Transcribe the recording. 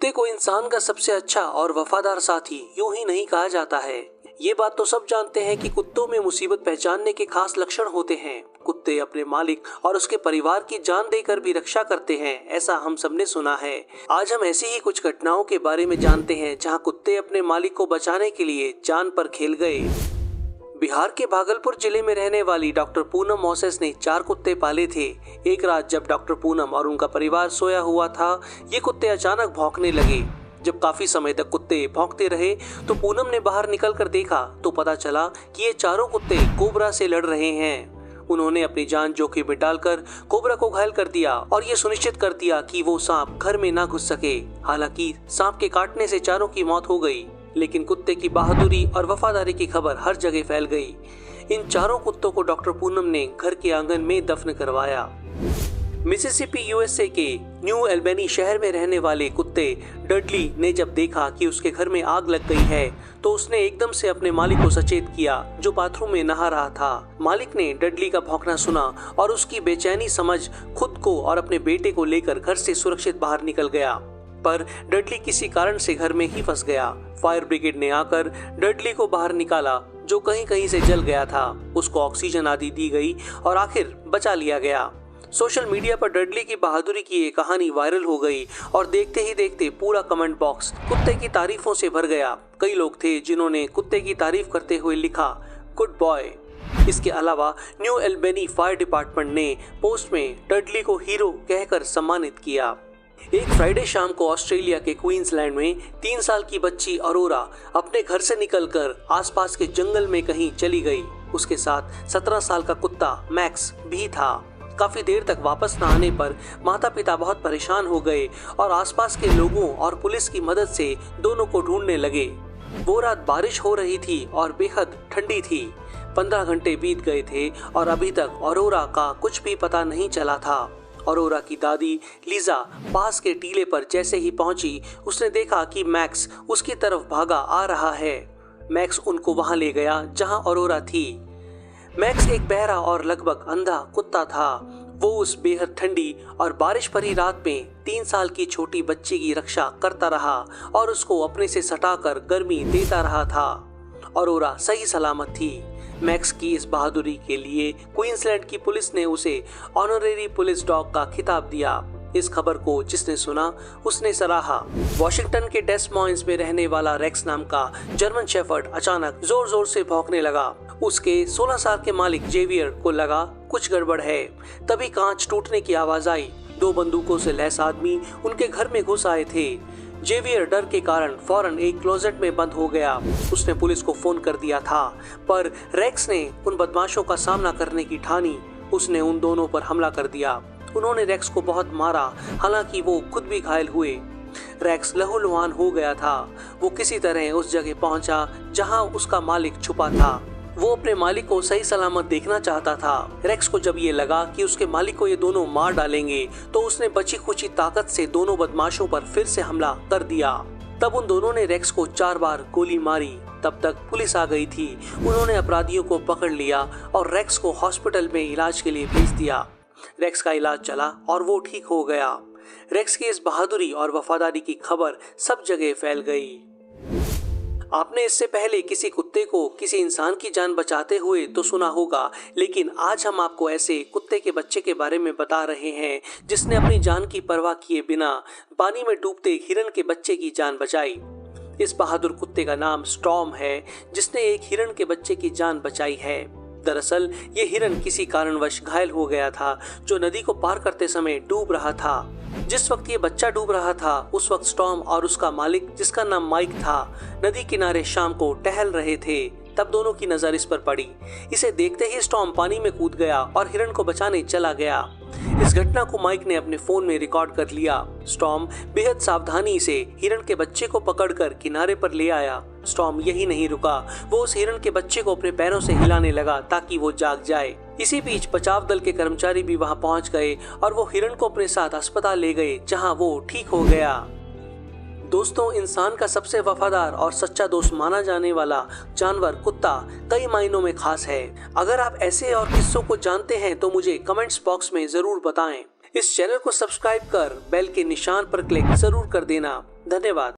कुत्ते को इंसान का सबसे अच्छा और वफादार साथी यूं ही नहीं कहा जाता है। ये बात तो सब जानते हैं कि कुत्तों में मुसीबत पहचानने के खास लक्षण होते हैं। कुत्ते अपने मालिक और उसके परिवार की जान देकर भी रक्षा करते हैं, ऐसा हम सबने सुना है। आज हम ऐसी ही कुछ घटनाओं के बारे में जानते हैं जहां कुत्ते अपने मालिक को बचाने के लिए जान पर खेल गए। बिहार के भागलपुर जिले में रहने वाली डॉक्टर पूनम मोसेस ने 4 कुत्ते पाले थे। एक रात जब डॉक्टर पूनम और उनका परिवार सोया हुआ था, ये कुत्ते अचानक भौंकने लगे। जब काफी समय तक कुत्ते भौंकते रहे तो पूनम ने बाहर निकलकर देखा तो पता चला कि ये चारों कुत्ते कोबरा से लड़ रहे हैं। उन्होंने अपनी जान जोखिम में डालकर कोबरा को घायल कर दिया और ये सुनिश्चित कर दिया कि वो सांप घर में ना घुस सके। हालांकि सांप के काटने से चारों की मौत हो गई, लेकिन कुत्ते की बहादुरी और वफादारी की खबर हर जगह फैल गई। इन चारों कुत्तों को डॉक्टर पूनम ने घर के आंगन में दफन करवाया। मिसिसिपी यूएसए के न्यू एल्बनी शहर में रहने वाले कुत्ते डडली ने जब देखा कि उसके घर में आग लग गई है तो उसने एकदम से अपने मालिक को सचेत किया, जो बाथरूम में नहा रहा था। मालिक ने डडली का भौंकना सुना और उसकी बेचैनी समझ खुद को और अपने बेटे को लेकर घर से सुरक्षित बाहर निकल गया। पर डडली किसी कारण से घर में ही फंस गया। फायर ब्रिगेड ने आकर डडली को बाहर निकाला, जो कहीं कहीं से जल गया था। उसको ऑक्सीजन आदि दी गई और आखिर बचा लिया गया। सोशल मीडिया पर डडली की बहादुरी की ये कहानी वायरल हो गई और देखते ही देखते पूरा कमेंट बॉक्स कुत्ते की तारीफों से भर गया। कई लोग थे जिन्होंने कुत्ते की तारीफ करते हुए लिखा, गुड बॉय। इसके अलावा न्यू एल्बनी फायर डिपार्टमेंट ने पोस्ट में डडली को हीरो कहकर सम्मानित किया। एक फ्राइडे शाम को ऑस्ट्रेलिया के क्वींसलैंड में 3 साल की बच्ची अरोरा अपने घर से निकलकर आसपास के जंगल में कहीं चली गई। उसके साथ 17 साल का कुत्ता मैक्स भी था। काफी देर तक वापस न आने पर माता पिता बहुत परेशान हो गए और आसपास के लोगों और पुलिस की मदद से दोनों को ढूंढने लगे। वो रात बारिश हो रही थी और बेहद ठंडी थी। 15 घंटे बीत गए थे और अभी तक अरोरा का कुछ भी पता नहीं चला था। अरोरा की दादी लीजा पास के टीले पर जैसे ही पहुंची, उसने देखा कि मैक्स उसकी तरफ भागा आ रहा है। मैक्स उनको वहां ले गया जहां अरोरा थी। मैक्स एक बहरा और लगभग अंधा कुत्ता था। वो उस बेहद ठंडी और बारिश भरी रात में 3 साल की छोटी बच्ची की रक्षा करता रहा और उसको अपने से सटाकर गर्मी देता रहा था। अरोरा सही सलामत थी। मैक्स की इस बहादुरी के लिए क्वींसलैंड की पुलिस ने उसे ऑनरेरी पुलिस डॉग का खिताब दिया। इस खबर को जिसने सुना उसने सराहा। वॉशिंगटन के डेस मॉइन्स में रहने वाला रेक्स नाम का जर्मन शेफर्ड अचानक जोर जोर से भौंकने लगा। उसके 16 साल के मालिक जेवियर को लगा कुछ गड़बड़ है। तभी कांच टूटने की आवाज आई। 2 बंदूकों से लैस आदमी उनके घर में घुस आए थे। जेवियर डर के कारण फौरन एक क्लोजेट में बंद हो गया। उसने पुलिस को फोन कर दिया था, पर रेक्स ने उन बदमाशों का सामना करने की ठानी। उसने उन दोनों पर हमला कर दिया। उन्होंने रेक्स को बहुत मारा, हालांकि वो खुद भी घायल हुए। रेक्स लहूलुहान हो गया था। वो किसी तरह उस जगह पहुंचा जहां उसका मालिक छुपा था। वो अपने मालिक को सही सलामत देखना चाहता था। रेक्स को जब ये लगा कि उसके मालिक को ये दोनों मार डालेंगे तो उसने बची खुची ताकत से दोनों बदमाशों पर फिर से हमला कर दिया। तब उन दोनों ने रेक्स को 4 बार गोली मारी। तब तक पुलिस आ गई थी। उन्होंने अपराधियों को पकड़ लिया और रेक्स को हॉस्पिटल में इलाज के लिए भेज दिया। रेक्स का इलाज चला और वो ठीक हो गया। रेक्स की इस बहादुरी और वफादारी की खबर सब जगह फैल गई। आपने इससे पहले किसी कुत्ते को किसी इंसान की जान बचाते हुए तो सुना होगा, लेकिन आज हम आपको ऐसे कुत्ते के बच्चे के बारे में बता रहे हैं जिसने अपनी जान की परवाह किए बिना पानी में डूबते हिरन के बच्चे की जान बचाई। इस बहादुर कुत्ते का नाम स्टॉर्म है, जिसने एक हिरन के बच्चे की जान बचाई है। दरअसल ये हिरन किसी कारणवश घायल हो गया था, जो नदी को पार करते समय डूब रहा था। जिस वक्त ये बच्चा डूब रहा था उस वक्त स्टॉर्म और उसका मालिक, जिसका नाम माइक था, नदी किनारे शाम को टहल रहे थे। तब दोनों की नजर इस पर पड़ी। इसे देखते ही स्टॉर्म पानी में कूद गया और हिरन को बचाने चला गया। इस घटना को माइक ने अपने फोन में रिकॉर्ड कर लिया। स्टॉर्म बेहद सावधानी से हिरन के बच्चे को पकड़कर किनारे पर ले आया। स्टॉर्म यही नहीं रुका, वो उस हिरन के बच्चे को अपने पैरों से हिलाने लगा ताकि वो जाग जाए। इसी बीच बचाव दल के कर्मचारी भी वहां पहुंच गए और वो हिरन को अपने साथ अस्पताल ले गए, जहां वो ठीक हो गया। दोस्तों, इंसान का सबसे वफादार और सच्चा दोस्त माना जाने वाला जानवर कुत्ता कई मायनों में खास है। अगर आप ऐसे और किस्सों को जानते हैं तो मुझे कमेंट्स बॉक्स में जरूर बताएं। इस चैनल को सब्सक्राइब कर बेल के निशान पर क्लिक जरूर कर देना। धन्यवाद।